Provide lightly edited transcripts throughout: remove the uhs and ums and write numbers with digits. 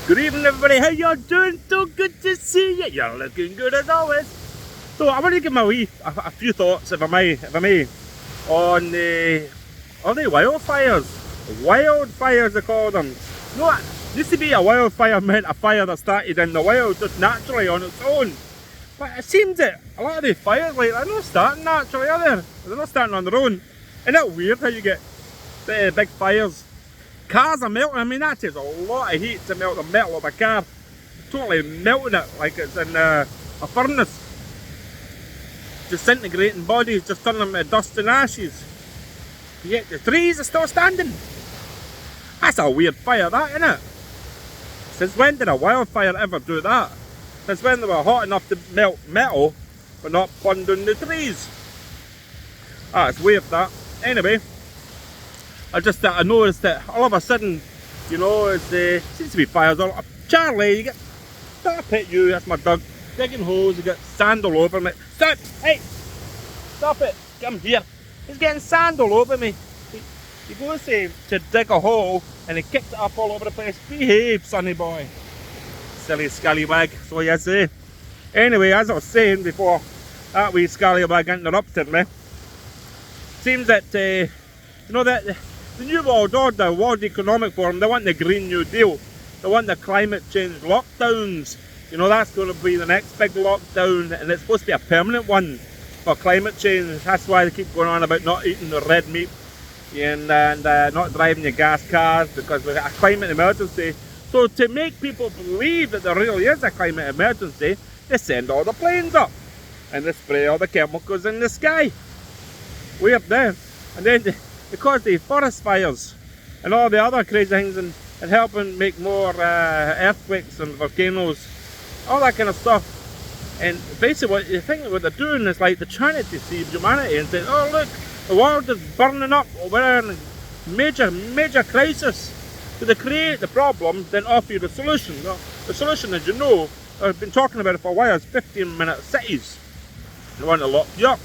Good evening, everybody. How y'all doing? So good to see you. You're looking good as always. So I want to give my a few thoughts, if I may, on the wildfires. Wildfires, they call them. You know what? Used to be a wildfire meant a fire that started in the wild, just naturally on its own. But it seems that a lot of these fires, like, they're not starting naturally, are they? They're not starting on their own. Isn't that weird how you get the big fires? Cars are melting. I mean, that takes a lot of heat to melt the metal of a car. Totally melting it like it's in a furnace. Disintegrating bodies, just turning them into dust and ashes. Yet the trees are still standing. That's a weird fire, that, isn't it? Since when did a wildfire ever do that? Since when they were hot enough to melt metal, but not burn down the trees? Ah, it's weird, that. Anyway, I noticed that all of a sudden, you know, it seems to be fires all up. Charlie, you get, stop it, you, that's my dog, digging holes, you get sand all over me. Stop, hey, stop it, come here. He's getting sand all over me. He goes to dig a hole and he kicks it up all over the place. Behave, sonny boy. Silly scallywag, so you say. Anyway, as I was saying before, that wee scallywag interrupted me. Seems that, you know, that the New World Order, World Economic Forum, they want the Green New Deal. They want the climate change lockdowns. You know, that's going to be the next big lockdown, and it's supposed to be a permanent one for climate change. That's why they keep going on about not eating the red meat and not driving your gas cars, because we've got a climate emergency. So to make people believe that there really is a climate emergency, they send all the planes up and they spray all the chemicals in the sky. Weird there. And then because the forest fires and all the other crazy things and helping make more earthquakes and volcanoes, all that kind of stuff. And basically what they're doing is like they're trying to deceive humanity and say, oh look, the world is burning up, we're in a major crisis. So they create the problem, then offer you the solution. Well, the solution, as you know, I've been talking about it for a while, is 15-minute cities. They want to lock you up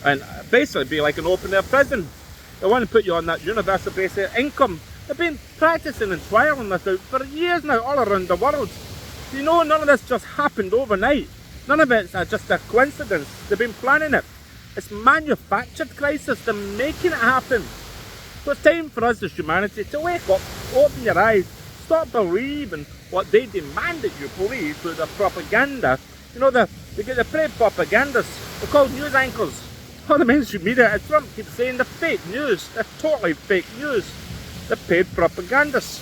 and basically be like an open-air prison. They want to put you on that universal basic income. They've been practicing and trialing this out for years now, all around the world. You know, none of this just happened overnight. None of it's just a coincidence. They've been planning it. It's manufactured crisis. They're making it happen. So it's time for us as humanity to wake up, open your eyes, stop believing what they demand that you believe through their propaganda. You know, they get the paid propagandists. They're called news anchors. All the mainstream media, as Trump keeps saying, they're fake news. They're totally fake news. They're paid propagandists.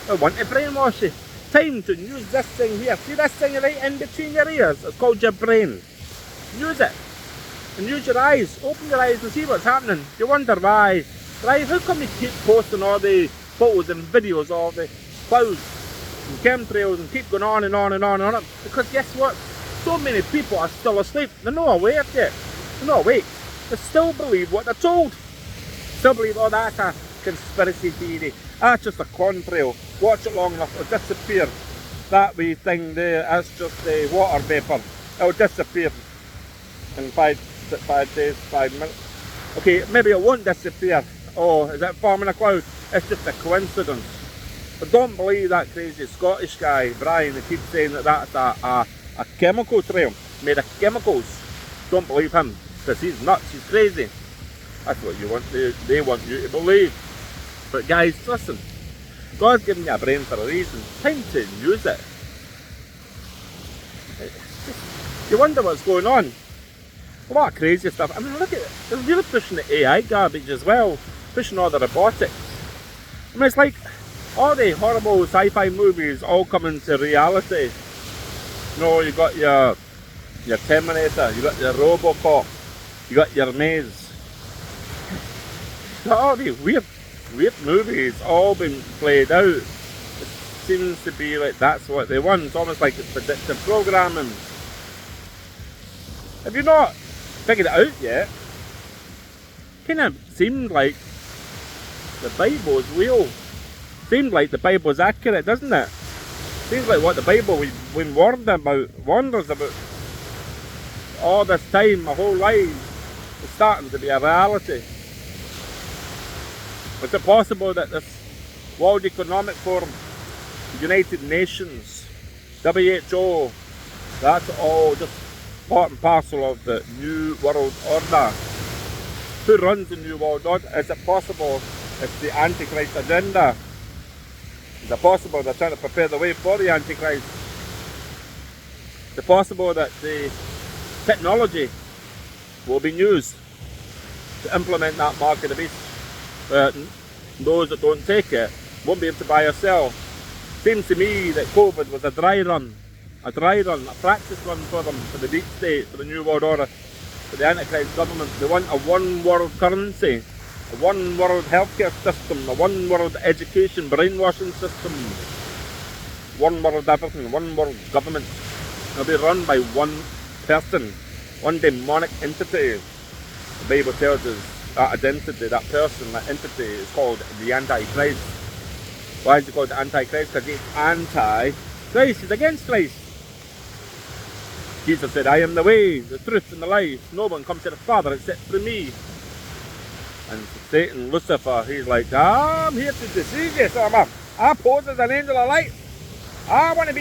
They want to brainwash you. Time to use this thing here. See this thing right in between your ears? It's called your brain. Use it. And use your eyes. Open your eyes and see what's happening. You wonder why. Right? How come you keep posting all the photos and videos of the clouds and chemtrails and keep going on and on and on and on? Because guess what? So many people are still asleep. They're not aware yet. They're not awake. They still believe what they're told. Still believe, oh, that's a conspiracy theory. That's just a contrail. Watch it long enough, it'll disappear. That wee thing there, that's just the water vapour. It'll disappear in 5 days, 5 minutes. Okay, maybe it won't disappear. Oh, is it forming a cloud? It's just a coincidence. But don't believe that crazy Scottish guy, Brian, that keeps saying that that's a chemical trail made of chemicals. Don't believe him, because he's nuts, he's crazy. That's what they want you to believe. But guys, listen, God's given you a brain for a reason. Time to use it. You wonder what's going on. A lot of crazy stuff. I mean, look at it. They're really pushing the AI garbage as well. Pushing all the robotics. I mean, it's like all the horrible sci-fi movies all coming to reality. You know, you got your Terminator, you got your Robocop, you got your Maze. All these weird movies all been played out. It seems to be like that's what they want. It's almost like it's predictive programming. Have you not figured it out yet? Kind of seemed like the Bible's real. Seems like the Bible's accurate, doesn't it? Seems like what the Bible we've been warned us about all this time, my whole life, is starting to be a reality. Is it possible that this World Economic Forum United Nations, WHO, that's all just part and parcel of the New World Order. Who runs the New World Order? Is it possible it's the Antichrist agenda? Is it possible they're trying to prepare the way for the Antichrist? Is it possible that the technology will be used to implement that mark of the beast? Those that don't take it won't be able to buy or sell. Seems to me that COVID was a dry run, a practice run for them, for the deep state, for the New World Order, for the Antichrist government. They want a one world currency, a one world healthcare system, a one world education brainwashing system, one world everything, one world government. It'll be run by one person, one demonic entity. The Bible tells us that identity, that person, that entity is called the Antichrist. Why is it called the Antichrist? Because it's anti-Christ, it's against Christ. Jesus said, I am the way, the truth and the life. No one comes to the Father except through me. And Satan, Lucifer, he's like, I'm here to deceive you. So I pose as an angel of light. I want to be